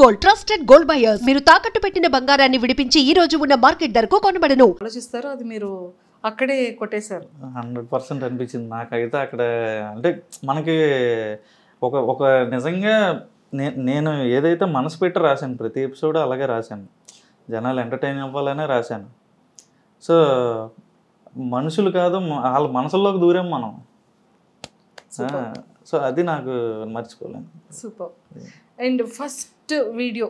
Gold trusted gold buyers మీరు తాకట్టు పెట్టిన బంగారాన్ని విడిపించి ఈ రోజు ఉన్న మార్కెట్ ధరకు కొనబడను. ఆలోచిస్తారు అది మీరు అక్కడే కొట్టేశారు. 100% అనిపించింది నాకైతే అక్కడ. అంటే మనకి ఒక ఒక నిజంగా నేను ఏదైతే మనసు పెట్టి రాశాను ప్రతి ఎపిసోడ్ అలాగే రాశాను. జనాలు ఎంటర్టైన్ అవ్వాలనే రాశాను. సో మనుషులు కాదు వాళ్ళ మనసుల్లోకి దూరాం మనం. సో అది నాకు మర్చిపోలేను. సూపర్. అండ్ ఫస్ట్ వీడియో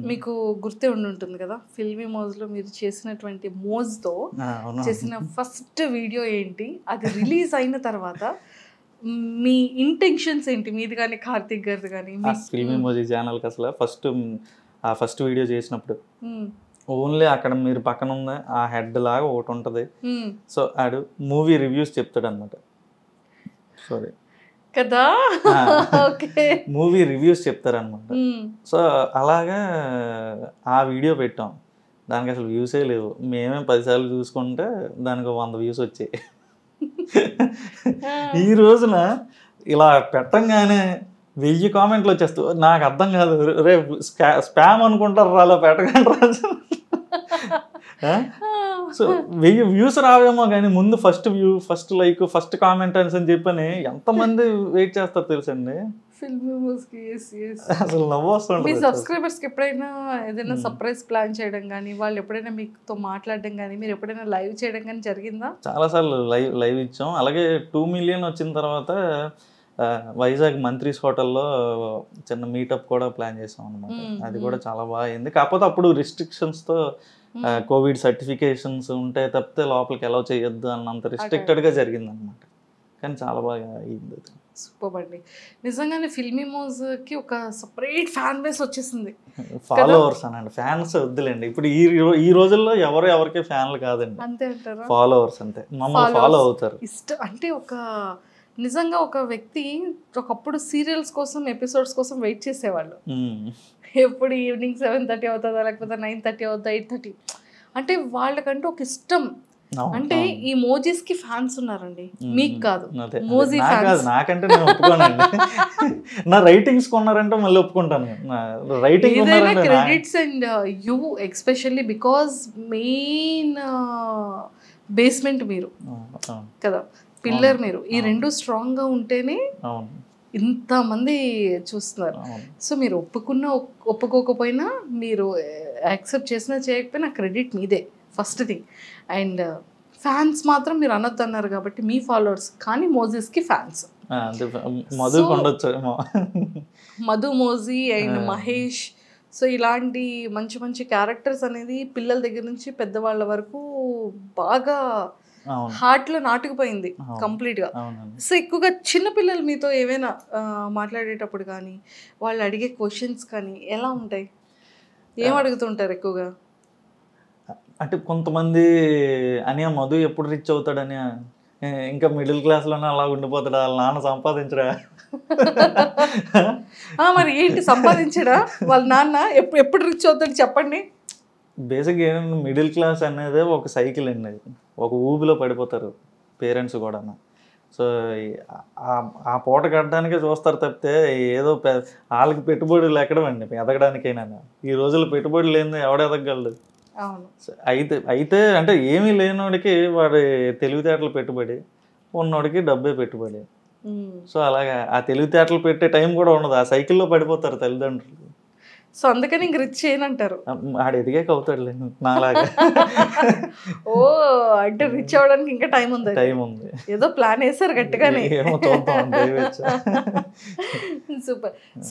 మీకు గుర్తే ఉంటుంది కదా, ఫిల్మీ మోజ్లో మీరు చేసినటువంటి మోజ్తో చేసిన ఫస్ట్ వీడియో ఏంటి? అది రిలీజ్ అయిన తర్వాత మీ ఇంటెన్షన్స్ ఏంటి, మీది కానీ కార్తిక్ గారిది కానీ? ఫిల్మీ మోజ్ ఛానల్కి అసలు ఫస్ట్ వీడియో చేసినప్పుడు ఓన్లీ అక్కడ మీరు పక్కన ఉన్న ఆ హెడ్ లాగా ఒకటి ఉంటుంది. సో ఆడు మూవీ రివ్యూస్ చెప్తాడు అనమాట. సారీ కదా, మూవీ రివ్యూస్ చెప్తారనమాట. సో అలాగా ఆ వీడియో పెట్టాం. దానికి అసలు వ్యూసే లేవు. మేమే 10 సార్లు చూసుకుంటే దానికి 100 వ్యూస్ వచ్చాయి. ఈ రోజున ఇలా పెట్టంగానే 1000 కామెంట్లు వచ్చేస్తాయి. నాకు అర్థం కాదు, రేపు స్పామ్ అనుకుంటారు అలా పెట్టకండి రాజు. సో 1000 వ్యూస్ రావేమో కానీ ముందు first view, first like, first comment అని చెప్పని ఎంతమంది వెయిట్ చేస్తారు తెలుసండి. అసలు నవ్వు వస్తుంది. మీ సబ్స్క్రైబర్స్కి ఎప్పుడైనా ఏదైనా సర్ప్రైజ్ ప్లాన్ చేయడం కానీ, వాళ్ళు ఎప్పుడైనా మీతో మాట్లాడడం కానీ, మీరు ఎప్పుడైనా లైవ్ చేయడం కానీ జరిగిందా? చాలాసార్లు లైవ్ ఇచ్చాం. అలాగే 2 మిలియన్ వచ్చిన తర్వాత వైజాగ్ మంత్రీస్ హోటల్లో చిన్న మీటప్ కూడా ప్లాన్ చేసాం అనమాట. అది కూడా చాలా బాగా అయింది. కాకపోతే అప్పుడు రిస్ట్రిక్షన్స్తో కోవిడ్ సర్టిఫికేషన్స్ ఉంటే తప్పితే లోపలికి అలౌ చేయొద్దు అన్నంత రిస్ట్రిక్టెడ్గా జరిగింది అనమాట. కానీ చాలా బాగా అయింది. సూపర్ అండి. నిజంగానే ఫిల్మీ మోజ్కి ఒక సపరేట్ ఫ్యాన్ బేస్ వచ్చేసింది. ఫాలోవర్స్ అనండి, ఫ్యాన్స్ వద్దులేండి. ఇప్పుడు ఈ రోజుల్లో ఎవరికి ఫ్యాన్లు కాదండి, అంతే అంటారా? ఫాలోవర్స్ అంతే, మమ్మల్ని ఫాలో అవుతారు. ఇష్టం అంటే నిజంగా ఒక వ్యక్తి ఒకప్పుడు సీరియల్స్ కోసం, ఎపిసోడ్స్ కోసం వెయిట్ చేసేవాళ్ళు. ఎప్పుడు ఈవినింగ్ 7:30 అవుతుందా, లేకపోతే 9:30 అవుతుందా, 8:30. అంటే వాళ్ళకంటూ ఒక ఇష్టం. అంటే ఈ మోజీస్ కి ఫ్యాన్స్ ఉన్నారండి, మీకు కాదు. మోజీ ఫ్యాన్స్ నాకంటే నేను ఒప్పుకోనండి. నా రైటింగ్స్ కొన్నారంటే మళ్ళీ ఒప్పుకుంటాను. Writing credits and you especially because main basement మీరు కదా, పిల్లర్ మీరు. ఈ రెండు స్ట్రాంగ్ గా ఉంటేనే ఇంతమంది చూస్తున్నారు. సో మీరు ఒప్పుకోకపోయినా, మీరు యాక్సెప్ట్ చేసినా చేయకపోయినా క్రెడిట్ మీదే ఫస్ట్ థింగ్. అండ్ ఫ్యాన్స్ మాత్రం మీరు అనొద్దు అన్నారు కాబట్టి మీ ఫాలోవర్స్, కానీ మోజీస్కి fans. Madhu Moji and Mahesh. So ఇలాంటి మంచి మంచి క్యారెక్టర్స్ అనేది పిల్లల దగ్గర నుంచి పెద్దవాళ్ళ వరకు బాగా హార్ట్లో నాటుకుపోయింది కంప్లీట్గా. సో ఎక్కువగా చిన్నపిల్లలు మీతో ఏవైనా మాట్లాడేటప్పుడు కానీ, వాళ్ళు అడిగే క్వశ్చన్స్ కానీ ఎలా ఉంటాయి? ఏం అడుగుతుంటారు ఎక్కువగా? అంటే కొంతమంది అని మధు ఎప్పుడు రిచ్ అవుతాడని, ఇంకా మిడిల్ క్లాస్లోనే అలా ఉండిపోతాడా, వాళ్ళ నాన్న సంపాదించడా? మరి ఏంటి సంపాదించడా వాళ్ళ నాన్న? ఎప్పుడు రిచ్ అవుతాడు చెప్పండి. బేసిక్గా ఏంటంటే మిడిల్ క్లాస్ అనేది ఒక సైకిల్ అండి. ఒక ఊబిలో పడిపోతారు పేరెంట్స్ కూడా. సో ఆ పూట కట్టడానికే చూస్తారు తప్పితే ఏదో వాళ్ళకి పెట్టుబడులు ఎక్కడమండి ఎదగడానికైనా. ఈ రోజుల్లో పెట్టుబడులు లేని ఎవడ ఎదగలడు. అయితే అంటే ఏమీ లేనోడికి వాడి తెలివితేటలు పెట్టుబడి, ఉన్నోడికి డబ్బే పెట్టుబడి. సో అలాగా ఆ తెలివితేటలు పెట్టే టైం కూడా ఉండదు, ఆ సైకిల్లో పడిపోతారు తల్లిదండ్రులు. సో అందుకని ఇంక రిచ్ చేయనంటారు. ఆడు ఎదిగాక అవుతాడులే నాలాగా. ఓ అంటే రిచ్ అవ్వడానికి ఇంకా టైం ఉంది. ఏదో ప్లాన్ వేసారు గట్టిగానే. ఏమో చూద్దాం. సూపర్.